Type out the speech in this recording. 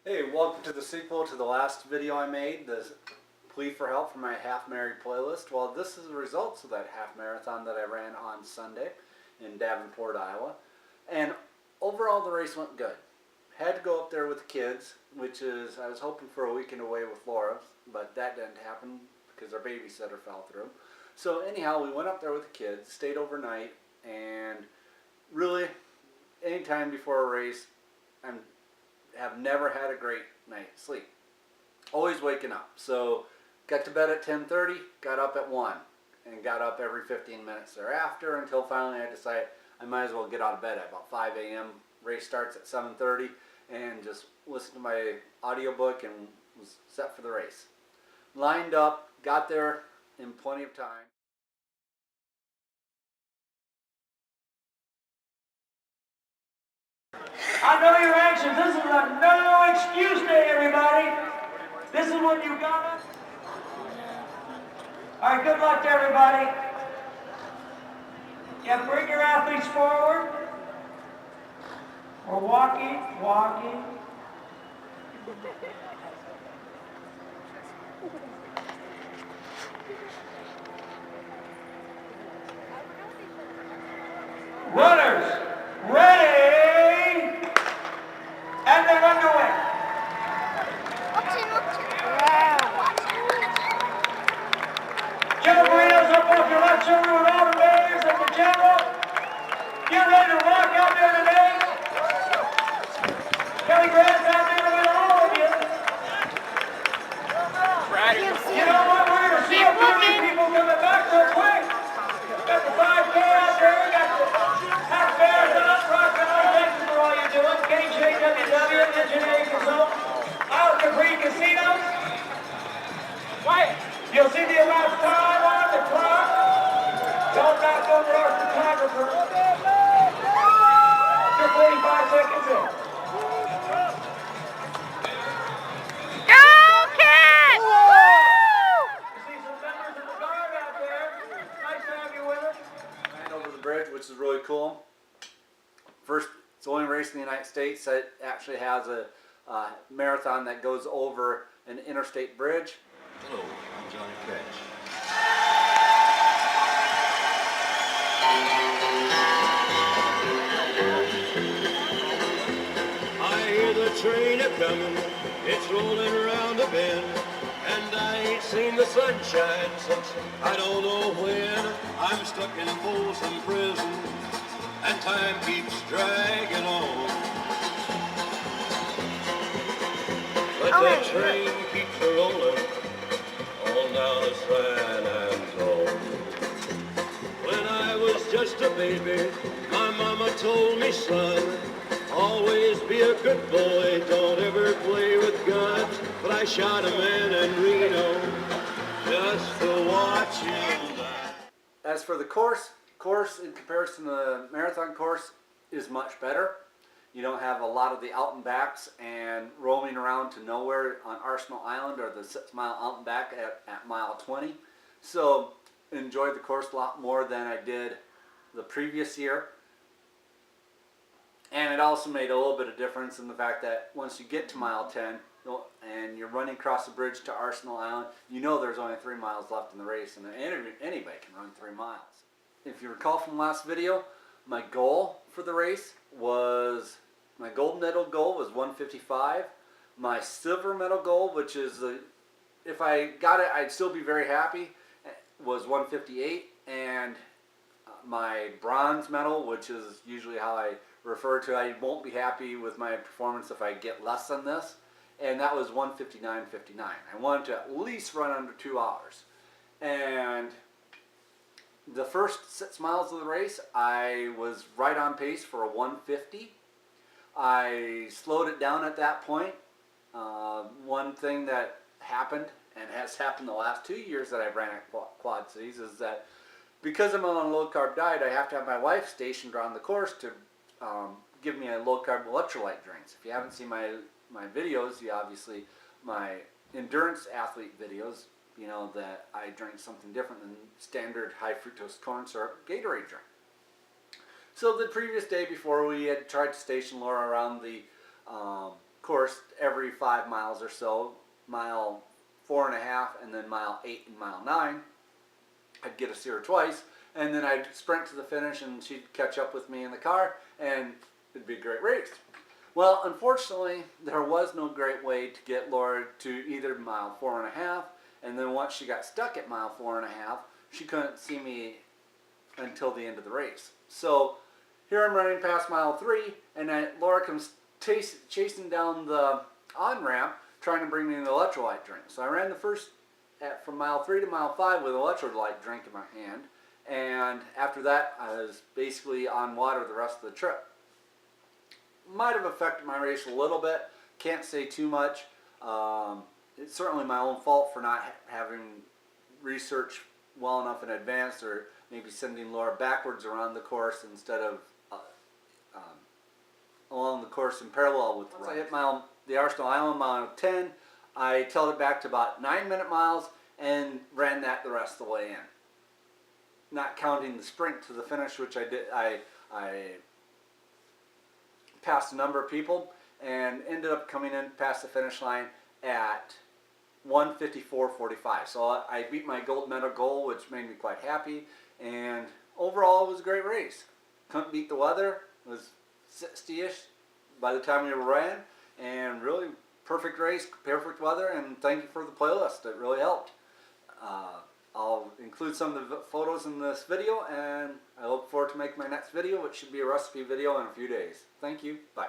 Hey, welcome to the sequel to the last video I made, the plea for help for my half marathon playlist. Well, this is the results of that half marathon that I ran on Sunday in Davenport, Iowa. And overall the race went good. Had to go up there with the kids, which is, I was hoping for a weekend away with Laura, but that didn't happen because our babysitter fell through. So anyhow, we went up there with the kids, stayed overnight, and really, anytime before a race, have never had a great night's sleep. Always waking up. So got to bed at 10:30, got up at 1, and got up every 15 minutes thereafter until finally I decided I might as well get out of bed at about 5 a.m. Race starts at 7:30 and just listen to my audiobook and was set for the race. Lined up, got there in plenty of time. I know you're anxious. This is a no excuse day, everybody. This is what you got. All right, good luck to everybody. Yeah, bring your athletes forward. We're walking. Runners, ready, and they're underway. Joe Marino's up off your left shoulder with all the barriers and the general. Get ready to rock out there today. Kelly Grant's out there with all of you. You know what? We're going to see a few new people coming back real quick. Got the 5K out there. Got the half marathon, rock out. Thanks for all you're doing. KJWW, Engineering Consultant, out at Capri Casino. Quiet. You'll see the amount of time on the clock. Don't knock over our photographer. You're 45 seconds in. Go, kids! You see some members of the guard out there. Nice to have you with us. Ran over the bridge, which is really cool. First, it's the only race in the United States that actually has a marathon that goes over an interstate bridge. Hello, I'm Johnny Cash. I hear the train a-comin', it's rolling around a bend, and I ain't seen the sunshine since I don't know when. I'm stuck in Folsom Prison, and time keeps dragging on. But that train keeps a-rolling on down to San Antone. When I was just a baby, my mama told me, son, always be a good boy, don't ever play with guns. But I shot a man in Reno just to watch him die. As for the course in comparison to the marathon course is much better. You don't have a lot of the out and backs and roaming around to nowhere on Arsenal Island or the 6 mile out and back at mile 20. So enjoyed the course a lot more than I did the previous year. And it also made a little bit of difference in the fact that once you get to mile 10 and you're running across the bridge to Arsenal Island, you know there's only 3 miles left in the race, and anybody can run 3 miles. If you recall from last video, my goal for the race was, my gold medal goal was 155. My silver medal goal, which is, if I got it, I'd still be very happy, was 158. And my bronze medal, which is usually how I refer to, I won't be happy with my performance if I get less than this, and that was 159.59. I wanted to at least run under 2 hours. And the first 6 miles of the race, I was right on pace for a 150. I slowed it down at that point. One thing that happened, and has happened the last 2 years that I've ran at Quad Cities, is that because I'm on a low-carb diet, I have to have my wife stationed around the course to give me a low-carb electrolyte drinks. If you haven't seen my videos, you obviously, my endurance athlete videos, you know that I drink something different than standard high fructose corn syrup Gatorade drink. So the previous day before, we had tried to station Laura around the course, every 5 miles or so, mile 4.5, and then mile 8 and mile 9, I'd get to see her twice, and then I'd sprint to the finish, and she'd catch up with me in the car, and it'd be a great race. Well, unfortunately, there was no great way to get Laura to either mile 4.5, and then once she got stuck at mile 4.5, she couldn't see me until the end of the race. So here I'm running past mile 3, and Laura comes chasing down the on-ramp, trying to bring me an electrolyte drink. So I ran the first from mile 3 to mile 5 with an electrolyte drink in my hand, and after that I was basically on water the rest of the trip. Might have affected my race a little bit, can't say too much. It's certainly my own fault for not having researched well enough in advance, or maybe sending Laura backwards around the course instead of along the course in parallel with the run. Once I hit the Arsenal Island mile 10, I tailed it back to about 9-minute miles and ran that the rest of the way in. Not counting the sprint to the finish, which I did. I passed a number of people and ended up coming in past the finish line at 1:54.45. So I beat my gold medal goal, which made me quite happy, and overall it was a great race. Couldn't beat the weather. It was 60-ish by the time we ran, and really perfect race, perfect weather, and thank you for the playlist. It really helped. I'll include some of the photos in this video, and I look forward to making my next video, which should be a recipe video in a few days. Thank you. Bye.